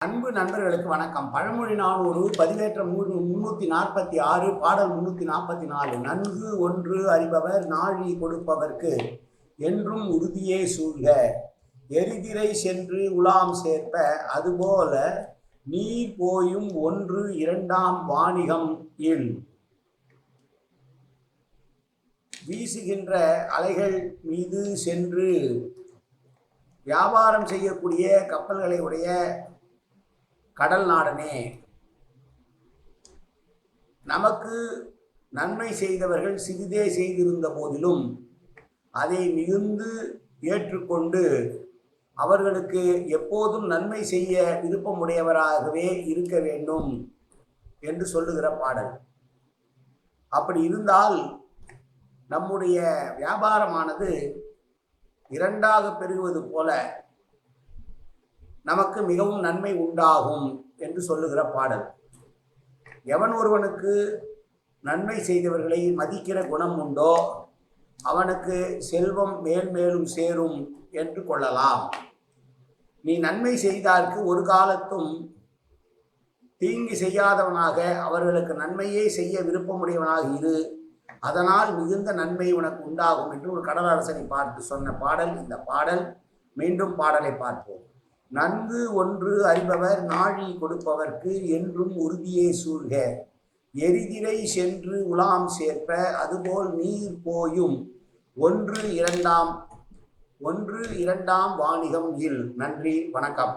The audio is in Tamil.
அன்பு நண்பர்களுக்கு வணக்கம். பழமொழி 400 பதிவேற்றம் 346 பாடல் 344. நன்கு ஒன்று அறிபவர் நாழி கொடுப்பவர்க்கு என்றும் உறுதியே சூழ்க. எரிதிரை சென்று உலாம் சேர்ப்ப அதுபோல நீர் போயும் ஒன்று இரண்டாம் வாணிகம் இல். வீசுகின்ற அலைகள் மீது சென்று வியாபாரம் செய்யக்கூடிய கப்பல்களை உடைய கடல் நாடனே, நமக்கு நன்மை செய்தவர்கள் சிறிதே செய்திருந்த போதிலும் அதை மிகுந்து ஏற்றுக்கொண்டு அவர்களுக்கு எப்போதும் நன்மை செய்ய விருப்பமுடையவராகவே இருக்க வேண்டும் என்று சொல்லுகிற பாடல். அப்படி இருந்தால் நம்முடைய வியாபாரமானது இரண்டாக பெருகுவது போல நமக்கு மிகவும் நன்மை உண்டாகும் என்று சொல்லுகிற பாடல். எவன் ஒருவனுக்கு நன்மை செய்தவர்களை மதிக்கிற குணம் உண்டோ அவனுக்கு செல்வம் மேல் மேலும் சேரும் என்று கொள்ளலாம். நீ நன்மை செய்தார்க்கு ஒரு காலத்தும் தீங்கு செய்யாதவனாக அவர்களுக்கு நன்மையே செய்ய விருப்பமுடையவனாக இரு, அதனால் மிகுந்த நன்மை உனக்கு உண்டாகும் என்று ஒரு கடலரசனை பார்த்து சொன்ன பாடல் இந்த பாடல். மீண்டும் பாடலை பார்ப்போம். நன்கு ஒன்று அறிபவர் நாழி கொடுப்பவர்க்கு என்றும் உறுதியே சூழ்க. எரிதிரை சென்று உலாம் சேர்ப்ப அதுபோல் நீர் போயும் ஒன்று இரண்டாம் வாணிகம் இல். நன்றி, வணக்கம்.